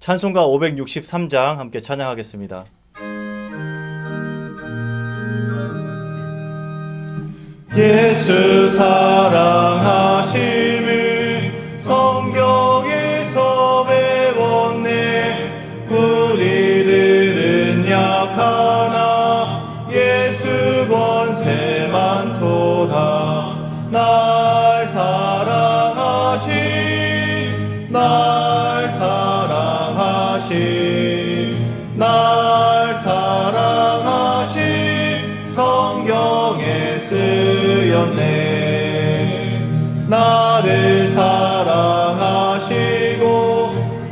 찬송가 563장 함께 찬양하겠습니다. 예수 사랑하심을 성경에서 배웠네. 우리들은 약하나 예수 권세 많도다. 날 사랑하신 날 사랑하신 성경에 쓰였네. 나를 사랑하시고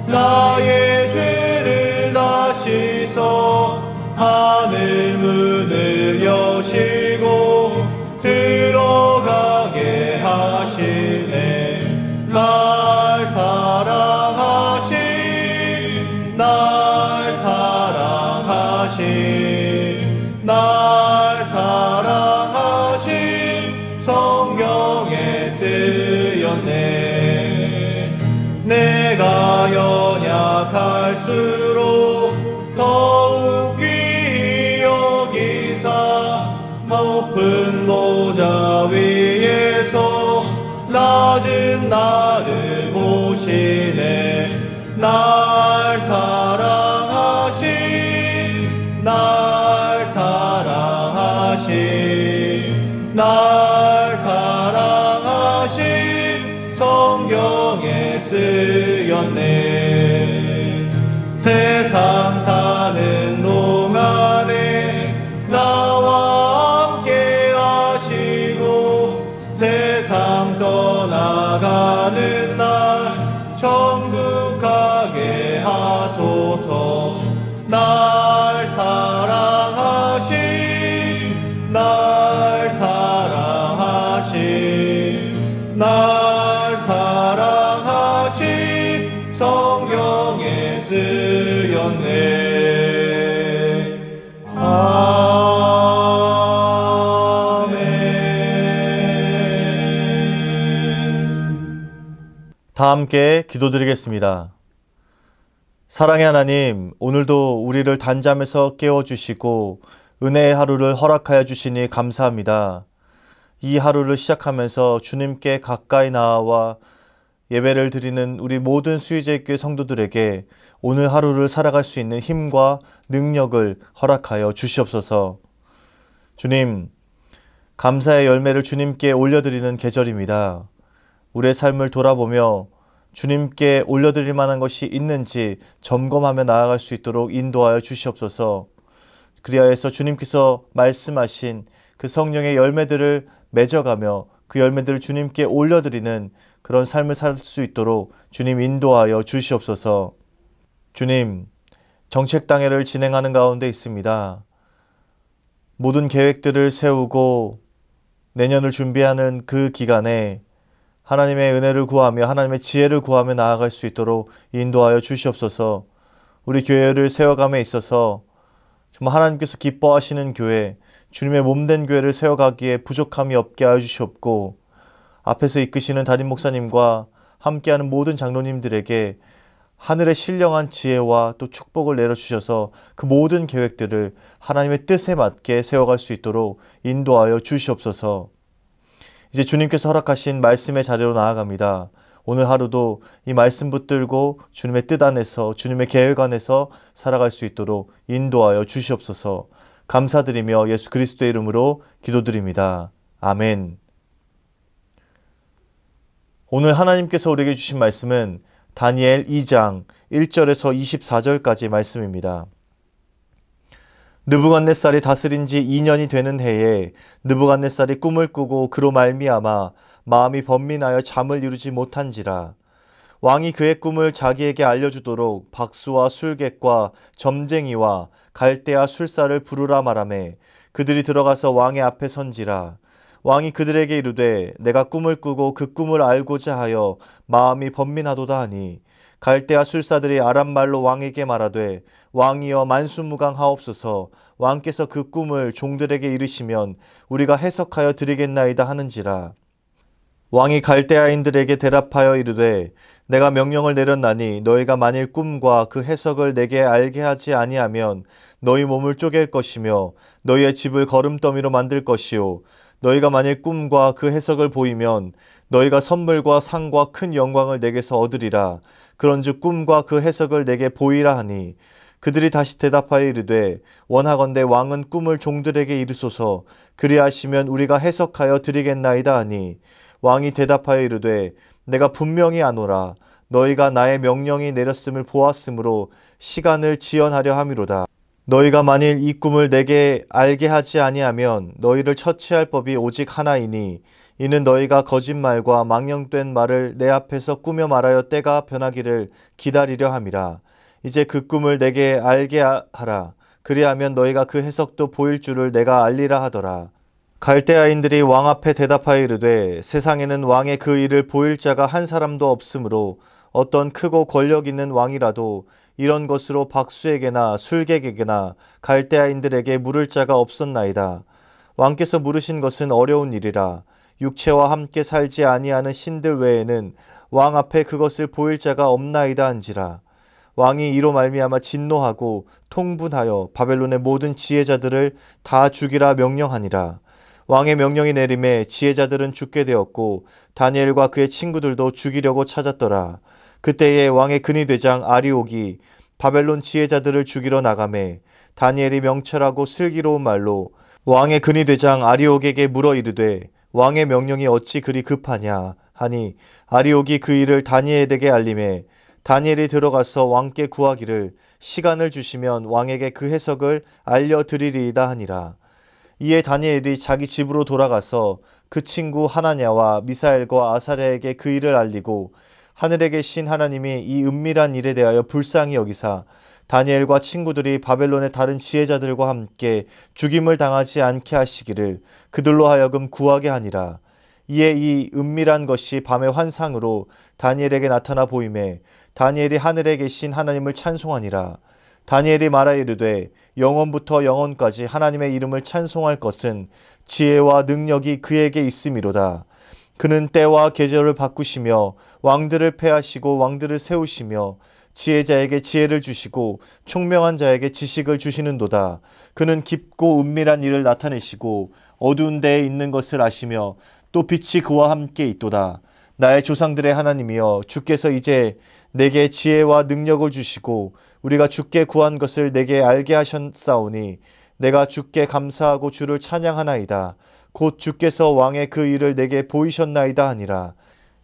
나의 죄를 다 씻어 하늘 문을 여시고 들어가게 하시네. 날 사랑하신 날 사랑하신 성경에 쓰였네. 내가 연약할수록 더욱 귀히 여기사 높은 보좌 위에서 낮은 나를 보시네. 날 사랑하신 날 사랑하신 성경에 쓰였네. 세상 사는 동안에 나와 함께 하시고 세상 떠나가는 날 천국 가게 하소서. 날 사랑하신 날 사랑하신 성경에 쓰였네. 아멘. 다 함께 기도드리겠습니다. 사랑의 하나님, 오늘도 우리를 단잠에서 깨워주시고 은혜의 하루를 허락하여 주시니 감사합니다. 이 하루를 시작하면서 주님께 가까이 나아와 예배를 드리는 우리 모든 수의제교회 성도들에게 오늘 하루를 살아갈 수 있는 힘과 능력을 허락하여 주시옵소서. 주님, 감사의 열매를 주님께 올려드리는 계절입니다. 우리의 삶을 돌아보며 주님께 올려드릴 만한 것이 있는지 점검하며 나아갈 수 있도록 인도하여 주시옵소서. 그리하여서 주님께서 말씀하신 그 성령의 열매들을 맺어가며 그 열매들을 주님께 올려드리는 그런 삶을 살 수 있도록 주님 인도하여 주시옵소서. 주님, 정책당회를 진행하는 가운데 있습니다. 모든 계획들을 세우고 내년을 준비하는 그 기간에 하나님의 은혜를 구하며 하나님의 지혜를 구하며 나아갈 수 있도록 인도하여 주시옵소서. 우리 교회를 세워감에 있어서 정말 하나님께서 기뻐하시는 교회, 주님의 몸된 교회를 세워가기에 부족함이 없게 하여 주시옵고, 앞에서 이끄시는 담임 목사님과 함께하는 모든 장로님들에게 하늘의 신령한 지혜와 또 축복을 내려주셔서 그 모든 계획들을 하나님의 뜻에 맞게 세워갈 수 있도록 인도하여 주시옵소서. 이제 주님께서 허락하신 말씀의 자리로 나아갑니다. 오늘 하루도 이 말씀 붙들고 주님의 뜻 안에서 주님의 계획 안에서 살아갈 수 있도록 인도하여 주시옵소서. 감사드리며 예수 그리스도의 이름으로 기도드립니다. 아멘. 오늘 하나님께서 우리에게 주신 말씀은 다니엘 2장 1절에서 24절까지 말씀입니다. 느부갓네살이 다스린 지 2년이 되는 해에 느부갓네살이 꿈을 꾸고 그로 말미암아 마음이 번민하여 잠을 이루지 못한지라. 왕이 그의 꿈을 자기에게 알려주도록 박수와 술객과 점쟁이와 갈대아 술사를 부르라 말하매 그들이 들어가서 왕의 앞에 선지라. 왕이 그들에게 이르되 내가 꿈을 꾸고 그 꿈을 알고자 하여 마음이 번민하도다 하니 갈대아 술사들이 아람말로 왕에게 말하되 왕이여 만수무강하옵소서. 왕께서 그 꿈을 종들에게 이르시면 우리가 해석하여 드리겠나이다 하는지라. 왕이 갈대아인들에게 대답하여 이르되 내가 명령을 내렸나니 너희가 만일 꿈과 그 해석을 내게 알게 하지 아니하면 너희 몸을 쪼갤 것이며 너희의 집을 거름더미로 만들 것이요 너희가 만일 꿈과 그 해석을 보이면 너희가 선물과 상과 큰 영광을 내게서 얻으리라. 그런즉 꿈과 그 해석을 내게 보이라 하니 그들이 다시 대답하여 이르되 원하건대 왕은 꿈을 종들에게 이르소서. 그리하시면 우리가 해석하여 드리겠나이다 하니 왕이 대답하여 이르되 내가 분명히 아노라. 너희가 나의 명령이 내렸음을 보았으므로 시간을 지연하려 함이로다. 너희가 만일 이 꿈을 내게 알게 하지 아니하면 너희를 처치할 법이 오직 하나이니 이는 너희가 거짓말과 망령된 말을 내 앞에서 꾸며 말하여 때가 변하기를 기다리려 함이라. 이제 그 꿈을 내게 알게 하라. 그리하면 너희가 그 해석도 보일 줄을 내가 알리라 하더라. 갈대아인들이 왕 앞에 대답하여 이르되 세상에는 왕의 그 일을 보일 자가 한 사람도 없으므로 어떤 크고 권력 있는 왕이라도 이런 것으로 박수에게나 술객에게나 갈대아인들에게 물을 자가 없었나이다. 왕께서 물으신 것은 어려운 일이라. 육체와 함께 살지 아니하는 신들 외에는 왕 앞에 그것을 보일 자가 없나이다 한지라. 왕이 이로 말미암아 진노하고 통분하여 바벨론의 모든 지혜자들을 다 죽이라 명령하니라. 왕의 명령이 내림에 지혜자들은 죽게 되었고 다니엘과 그의 친구들도 죽이려고 찾았더라. 그때에 왕의 근위대장 아리옥이 바벨론 지혜자들을 죽이러 나가매 다니엘이 명철하고 슬기로운 말로 왕의 근위대장 아리옥에게 물어 이르되 왕의 명령이 어찌 그리 급하냐 하니 아리옥이 그 일을 다니엘에게 알림해 다니엘이 들어가서 왕께 구하기를 시간을 주시면 왕에게 그 해석을 알려드리리이다 하니라. 이에 다니엘이 자기 집으로 돌아가서 그 친구 하나냐와 미사엘과 아사랴에게 그 일을 알리고 하늘에 계신 하나님이 이 은밀한 일에 대하여 불쌍히 여기사 다니엘과 친구들이 바벨론의 다른 지혜자들과 함께 죽임을 당하지 않게 하시기를 그들로 하여금 구하게 하니라. 이에 이 은밀한 것이 밤의 환상으로 다니엘에게 나타나 보이매 다니엘이 하늘에 계신 하나님을 찬송하니라. 다니엘이 말하여 이르되 영원부터 영원까지 하나님의 이름을 찬송할 것은 지혜와 능력이 그에게 있음이로다. 그는 때와 계절을 바꾸시며 왕들을 패하시고 왕들을 세우시며 지혜자에게 지혜를 주시고 총명한 자에게 지식을 주시는도다. 그는 깊고 은밀한 일을 나타내시고 어두운 데에 있는 것을 아시며 또 빛이 그와 함께 있도다. 나의 조상들의 하나님이여 주께서 이제 내게 지혜와 능력을 주시고 우리가 주께 구한 것을 내게 알게 하셨사오니 내가 주께 감사하고 주를 찬양하나이다. 곧 주께서 왕의 그 일을 내게 보이셨나이다 하니라.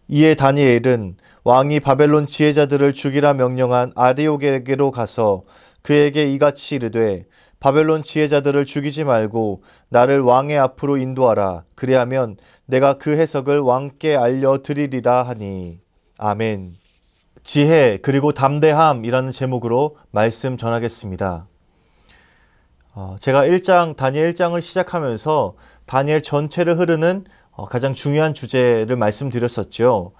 이에 다니엘은 왕이 바벨론 지혜자들을 죽이라 명령한 아리옥에게로 가서 그에게 이같이 이르되 바벨론 지혜자들을 죽이지 말고 나를 왕의 앞으로 인도하라. 그리하면 내가 그 해석을 왕께 알려드리리라 하니. 아멘. 지혜 그리고 담대함이라는 제목으로 말씀 전하겠습니다. 제가 다니엘 1장을 시작하면서 다니엘 전체를 흐르는 가장 중요한 주제를 말씀드렸었죠.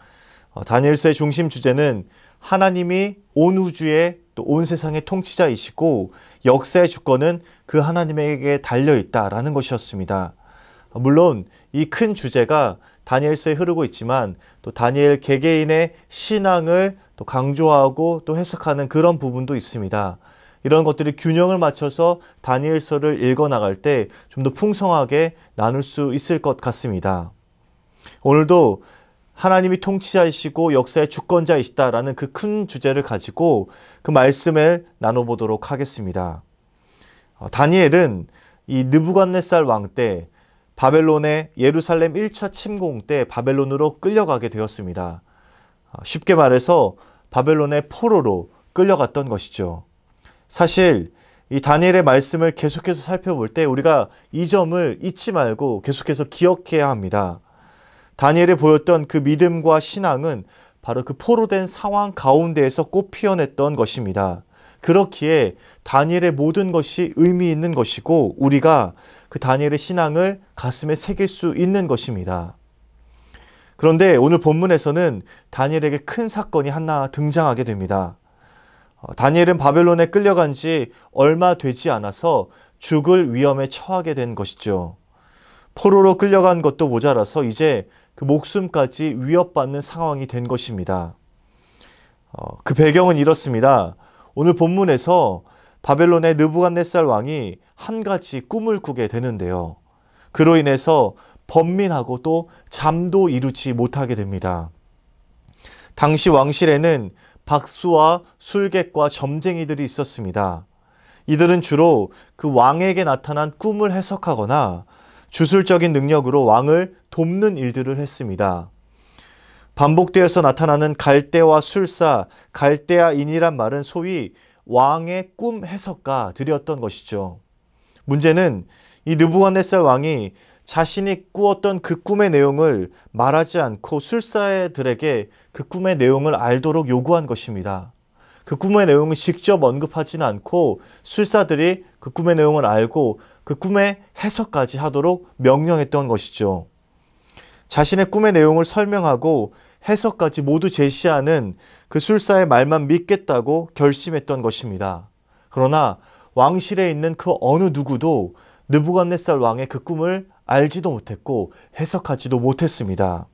다니엘서의 중심 주제는 하나님이 온 우주의 또 온 세상의 통치자이시고 역사의 주권은 그 하나님에게 달려있다라는 것이었습니다. 물론 이 큰 주제가 다니엘서에 흐르고 있지만 또 다니엘 개개인의 신앙을 또 강조하고 또 해석하는 그런 부분도 있습니다. 이런 것들이 균형을 맞춰서 다니엘서를 읽어나갈 때 좀 더 풍성하게 나눌 수 있을 것 같습니다. 오늘도 하나님이 통치자이시고 역사의 주권자이시다라는 그 큰 주제를 가지고 그 말씀을 나눠보도록 하겠습니다. 다니엘은 이 느부갓네살 왕 때 바벨론의 예루살렘 1차 침공 때 바벨론으로 끌려가게 되었습니다. 쉽게 말해서 바벨론의 포로로 끌려갔던 것이죠. 사실 이 다니엘의 말씀을 계속해서 살펴볼 때 우리가 이 점을 잊지 말고 계속해서 기억해야 합니다. 다니엘이 보였던 그 믿음과 신앙은 바로 그 포로된 상황 가운데에서 꽃 피어냈던 것입니다. 그렇기에 다니엘의 모든 것이 의미 있는 것이고 우리가 그 다니엘의 신앙을 가슴에 새길 수 있는 것입니다. 그런데 오늘 본문에서는 다니엘에게 큰 사건이 하나 등장하게 됩니다. 다니엘은 바벨론에 끌려간 지 얼마 되지 않아서 죽을 위험에 처하게 된 것이죠. 포로로 끌려간 것도 모자라서 이제 그 목숨까지 위협받는 상황이 된 것입니다. 그 배경은 이렇습니다. 오늘 본문에서 바벨론의 느부갓네살 왕이 한 가지 꿈을 꾸게 되는데요. 그로 인해서 번민하고 또 잠도 이루지 못하게 됩니다. 당시 왕실에는 박수와 술객과 점쟁이들이 있었습니다. 이들은 주로 그 왕에게 나타난 꿈을 해석하거나 주술적인 능력으로 왕을 돕는 일들을 했습니다. 반복되어서 나타나는 갈대와 술사, 갈대아인이란 말은 소위 왕의 꿈 해석가들이었던 것이죠. 문제는 이 느부갓네살 왕이 자신이 꾸었던 그 꿈의 내용을 말하지 않고 술사들에게 그 꿈의 내용을 알도록 요구한 것입니다. 그 꿈의 내용을 직접 언급하지는 않고 술사들이 그 꿈의 내용을 알고 그 꿈의 해석까지 하도록 명령했던 것이죠. 자신의 꿈의 내용을 설명하고 해석까지 모두 제시하는 그 술사의 말만 믿겠다고 결심했던 것입니다. 그러나 왕실에 있는 그 어느 누구도 느부갓네살 왕의 그 꿈을 알지도 못했고 해석하지도 못했습니다.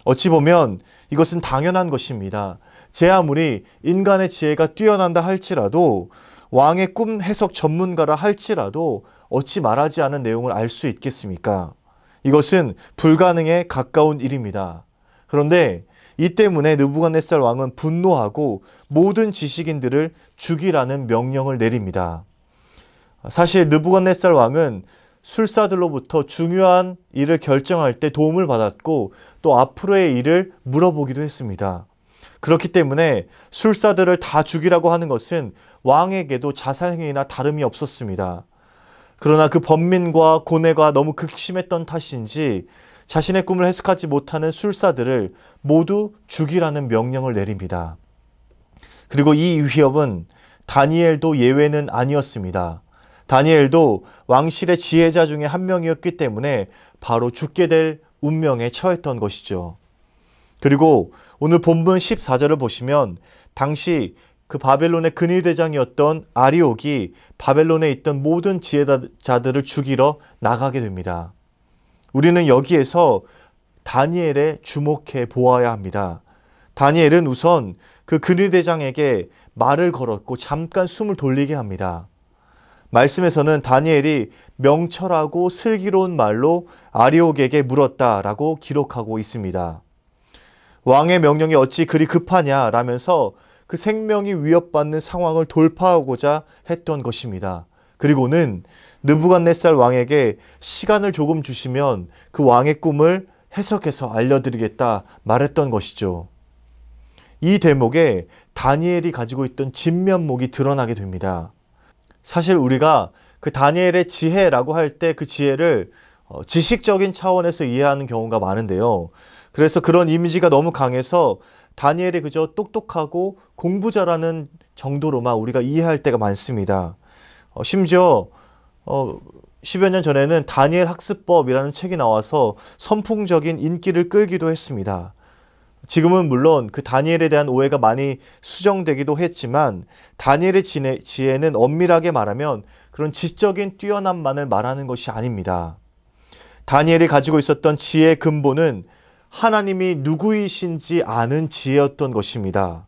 어찌 보면 이것은 당연한 것입니다. 제 아무리 인간의 지혜가 뛰어난다 할지라도 왕의 꿈 해석 전문가라 할지라도 어찌 말하지 않은 내용을 알 수 있겠습니까? 이것은 불가능에 가까운 일입니다. 그런데 이 때문에 느부갓네살 왕은 분노하고 모든 지식인들을 죽이라는 명령을 내립니다. 사실 느부갓네살 왕은 술사들로부터 중요한 일을 결정할 때 도움을 받았고 또 앞으로의 일을 물어보기도 했습니다. 그렇기 때문에 술사들을 다 죽이라고 하는 것은 왕에게도 자살행위나 다름이 없었습니다. 그러나 그 번민과 고뇌가 너무 극심했던 탓인지 자신의 꿈을 해석하지 못하는 술사들을 모두 죽이라는 명령을 내립니다. 그리고 이 위협은 다니엘도 예외는 아니었습니다. 다니엘도 왕실의 지혜자 중에 한 명이었기 때문에 바로 죽게 될 운명에 처했던 것이죠. 그리고 오늘 본문 14절을 보시면 당시 그 바벨론의 근위대장이었던 아리옥이 바벨론에 있던 모든 지혜자들을 죽이러 나가게 됩니다. 우리는 여기에서 다니엘에 주목해 보아야 합니다. 다니엘은 우선 그 근위대장에게 말을 걸었고 잠깐 숨을 돌리게 합니다. 말씀에서는 다니엘이 명철하고 슬기로운 말로 아리옥에게 물었다라고 기록하고 있습니다. 왕의 명령이 어찌 그리 급하냐라면서 그 생명이 위협받는 상황을 돌파하고자 했던 것입니다. 그리고는 느부갓네살 왕에게 시간을 조금 주시면 그 왕의 꿈을 해석해서 알려드리겠다 말했던 것이죠. 이 대목에 다니엘이 가지고 있던 진면목이 드러나게 됩니다. 사실 우리가 그 다니엘의 지혜라고 할 때 그 지혜를 지식적인 차원에서 이해하는 경우가 많은데요. 그래서 그런 이미지가 너무 강해서 다니엘이 그저 똑똑하고 공부 잘하는 정도로만 우리가 이해할 때가 많습니다. 심지어 10여 년 전에는 다니엘 학습법이라는 책이 나와서 선풍적인 인기를 끌기도 했습니다. 지금은 물론 그 다니엘에 대한 오해가 많이 수정되기도 했지만 다니엘의 지혜는 엄밀하게 말하면 그런 지적인 뛰어남만을 말하는 것이 아닙니다. 다니엘이 가지고 있었던 지혜의 근본은 하나님이 누구이신지 아는 지혜였던 것입니다.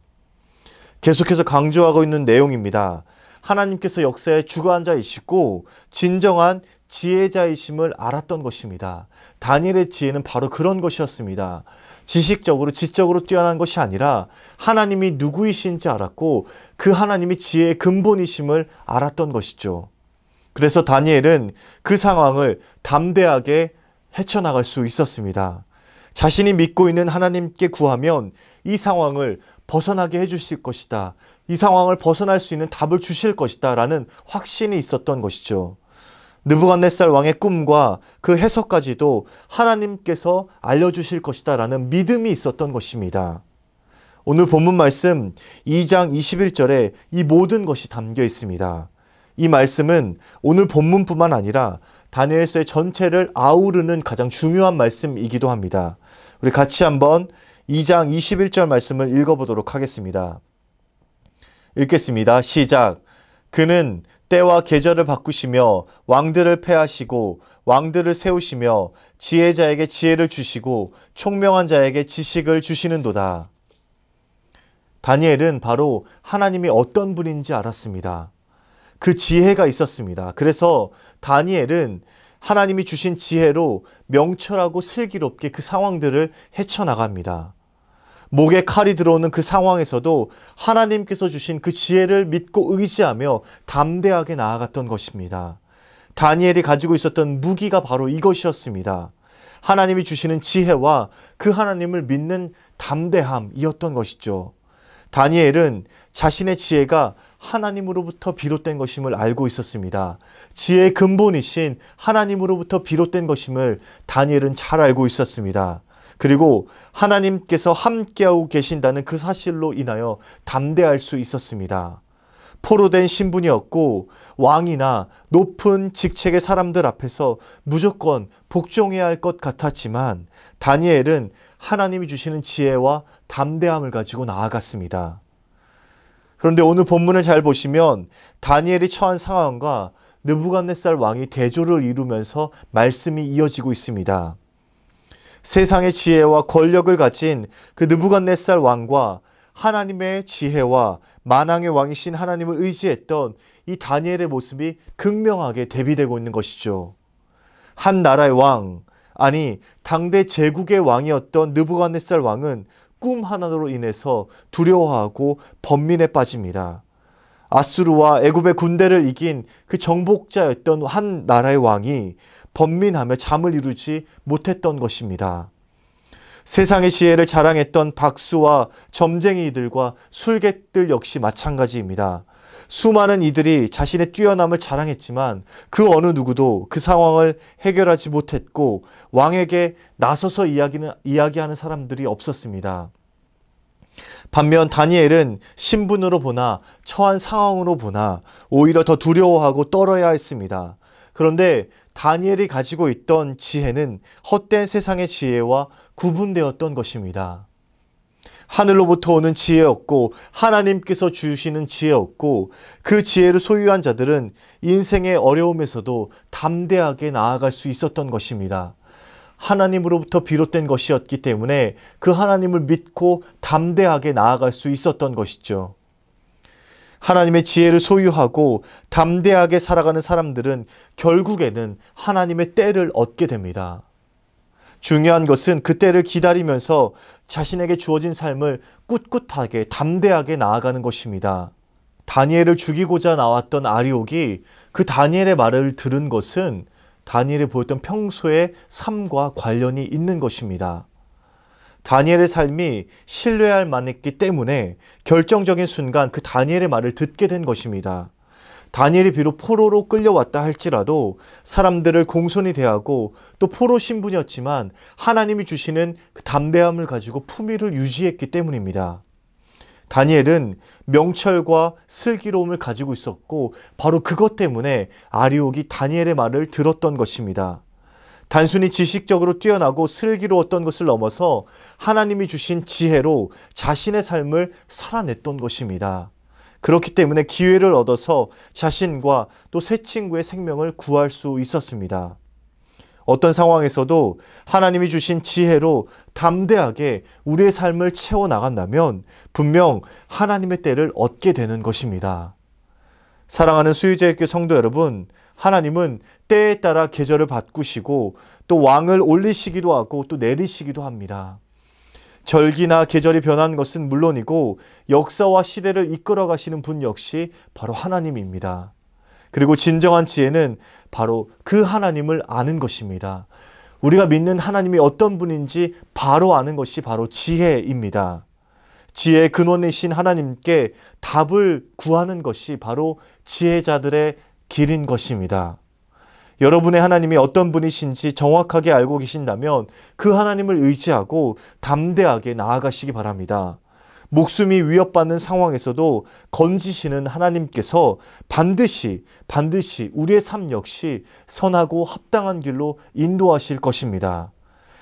계속해서 강조하고 있는 내용입니다. 하나님께서 역사에 주관자이시고 진정한 지혜자이심을 알았던 것입니다. 다니엘의 지혜는 바로 그런 것이었습니다. 지식적으로 지적으로 뛰어난 것이 아니라 하나님이 누구이신지 알았고 그 하나님이 지혜의 근본이심을 알았던 것이죠. 그래서 다니엘은 그 상황을 담대하게 헤쳐나갈 수 있었습니다. 자신이 믿고 있는 하나님께 구하면 이 상황을 벗어나게 해주실 것이다. 이 상황을 벗어날 수 있는 답을 주실 것이다 라는 확신이 있었던 것이죠. 느부갓네살 왕의 꿈과 그 해석까지도 하나님께서 알려주실 것이다 라는 믿음이 있었던 것입니다. 오늘 본문 말씀 2장 21절에 이 모든 것이 담겨 있습니다. 이 말씀은 오늘 본문뿐만 아니라 다니엘서의 전체를 아우르는 가장 중요한 말씀이기도 합니다. 우리 같이 한번 2장 21절 말씀을 읽어보도록 하겠습니다. 읽겠습니다. 시작. 그는 때와 계절을 바꾸시며 왕들을 패하시고 왕들을 세우시며 지혜자에게 지혜를 주시고 총명한 자에게 지식을 주시는도다. 다니엘은 바로 하나님이 어떤 분인지 알았습니다. 그 지혜가 있었습니다. 그래서 다니엘은 하나님이 주신 지혜로 명철하고 슬기롭게 그 상황들을 헤쳐나갑니다. 목에 칼이 들어오는 그 상황에서도 하나님께서 주신 그 지혜를 믿고 의지하며 담대하게 나아갔던 것입니다. 다니엘이 가지고 있었던 무기가 바로 이것이었습니다. 하나님이 주시는 지혜와 그 하나님을 믿는 담대함이었던 것이죠. 다니엘은 자신의 지혜가 하나님으로부터 비롯된 것임을 알고 있었습니다. 지혜의 근본이신 하나님으로부터 비롯된 것임을 다니엘은 잘 알고 있었습니다. 그리고 하나님께서 함께하고 계신다는 그 사실로 인하여 담대할 수 있었습니다. 포로된 신분이었고 왕이나 높은 직책의 사람들 앞에서 무조건 복종해야 할 것 같았지만 다니엘은 하나님이 주시는 지혜와 담대함을 가지고 나아갔습니다. 그런데 오늘 본문을 잘 보시면 다니엘이 처한 상황과 느부갓네살 왕이 대조를 이루면서 말씀이 이어지고 있습니다. 세상의 지혜와 권력을 가진 그 느부갓네살 왕과 하나님의 지혜와 만왕의 왕이신 하나님을 의지했던 이 다니엘의 모습이 극명하게 대비되고 있는 것이죠. 한 나라의 왕, 아니 당대 제국의 왕이었던 느부갓네살 왕은 꿈 하나로 인해서 두려워하고 번민에 빠집니다. 아수르와 애굽의 군대를 이긴 그 정복자였던 한 나라의 왕이 번민하며 잠을 이루지 못했던 것입니다. 세상의 지혜를 자랑했던 박수와 점쟁이들과 술객들 역시 마찬가지입니다. 수많은 이들이 자신의 뛰어남을 자랑했지만 그 어느 누구도 그 상황을 해결하지 못했고 왕에게 나서서 이야기하는 사람들이 없었습니다. 반면 다니엘은 신분으로 보나 처한 상황으로 보나 오히려 더 두려워하고 떨어야 했습니다. 그런데 다니엘이 가지고 있던 지혜는 헛된 세상의 지혜와 구분되었던 것입니다. 하늘로부터 오는 지혜였고 하나님께서 주시는 지혜였고 그 지혜를 소유한 자들은 인생의 어려움에서도 담대하게 나아갈 수 있었던 것입니다. 하나님으로부터 비롯된 것이었기 때문에 그 하나님을 믿고 담대하게 나아갈 수 있었던 것이죠. 하나님의 지혜를 소유하고 담대하게 살아가는 사람들은 결국에는 하나님의 때를 얻게 됩니다. 중요한 것은 그 때를 기다리면서 자신에게 주어진 삶을 꿋꿋하게 담대하게 나아가는 것입니다. 다니엘을 죽이고자 나왔던 아리옥이 그 다니엘의 말을 들은 것은 다니엘이 보였던 평소의 삶과 관련이 있는 것입니다. 다니엘의 삶이 신뢰할 만했기 때문에 결정적인 순간 그 다니엘의 말을 듣게 된 것입니다. 다니엘이 비록 포로로 끌려왔다 할지라도 사람들을 공손히 대하고 또 포로 신분이었지만 하나님이 주시는 그 담대함을 가지고 품위를 유지했기 때문입니다. 다니엘은 명철과 슬기로움을 가지고 있었고 바로 그것 때문에 아리옥이 다니엘의 말을 들었던 것입니다. 단순히 지식적으로 뛰어나고 슬기로웠던 것을 넘어서 하나님이 주신 지혜로 자신의 삶을 살아냈던 것입니다. 그렇기 때문에 기회를 얻어서 자신과 또 새 친구의 생명을 구할 수 있었습니다. 어떤 상황에서도 하나님이 주신 지혜로 담대하게 우리의 삶을 채워나간다면 분명 하나님의 때를 얻게 되는 것입니다. 사랑하는 수유제일교회 성도 여러분, 하나님은 때에 따라 계절을 바꾸시고 또 왕을 올리시기도 하고 또 내리시기도 합니다. 절기나 계절이 변한 것은 물론이고 역사와 시대를 이끌어 가시는 분 역시 바로 하나님입니다. 그리고 진정한 지혜는 바로 그 하나님을 아는 것입니다. 우리가 믿는 하나님이 어떤 분인지 바로 아는 것이 바로 지혜입니다. 지혜의 근원이신 하나님께 답을 구하는 것이 바로 지혜자들의 길인 것입니다. 여러분의 하나님이 어떤 분이신지 정확하게 알고 계신다면 그 하나님을 의지하고 담대하게 나아가시기 바랍니다. 목숨이 위협받는 상황에서도 건지시는 하나님께서 반드시 우리의 삶 역시 선하고 합당한 길로 인도하실 것입니다.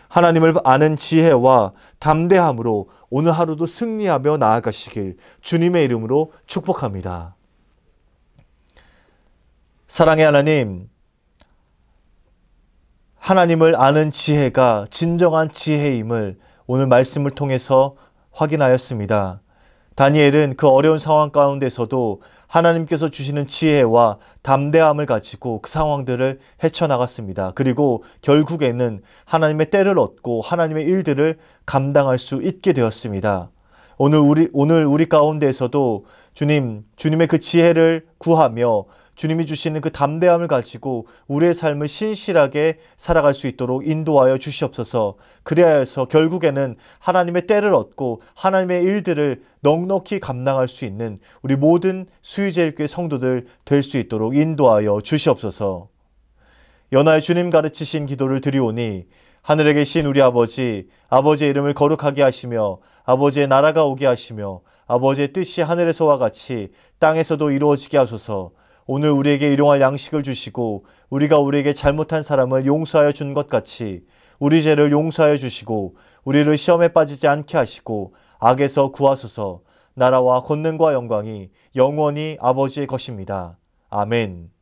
하나님을 아는 지혜와 담대함으로 오늘 하루도 승리하며 나아가시길 주님의 이름으로 축복합니다. 사랑의 하나님, 하나님을 아는 지혜가 진정한 지혜임을 오늘 말씀을 통해서 확인하였습니다. 다니엘은 그 어려운 상황 가운데서도 하나님께서 주시는 지혜와 담대함을 가지고 그 상황들을 헤쳐나갔습니다. 그리고 결국에는 하나님의 때를 얻고 하나님의 일들을 감당할 수 있게 되었습니다. 오늘 우리 가운데에서도 주님의 그 지혜를 구하며 주님이 주시는 그 담대함을 가지고 우리의 삶을 신실하게 살아갈 수 있도록 인도하여 주시옵소서. 그래야 해서 결국에는 하나님의 때를 얻고 하나님의 일들을 넉넉히 감당할 수 있는 우리 모든 수의제일교회 성도들 될 수 있도록 인도하여 주시옵소서. 연하의 주님 가르치신 기도를 드리오니 하늘에 계신 우리 아버지, 아버지의 이름을 거룩하게 하시며 아버지의 나라가 오게 하시며 아버지의 뜻이 하늘에서와 같이 땅에서도 이루어지게 하소서. 오늘 우리에게 일용할 양식을 주시고 우리가 우리에게 잘못한 사람을 용서하여 준 것 같이 우리 죄를 용서하여 주시고 우리를 시험에 빠지지 않게 하시고 악에서 구하소서. 나라와 권능과 영광이 영원히 아버지의 것입니다. 아멘.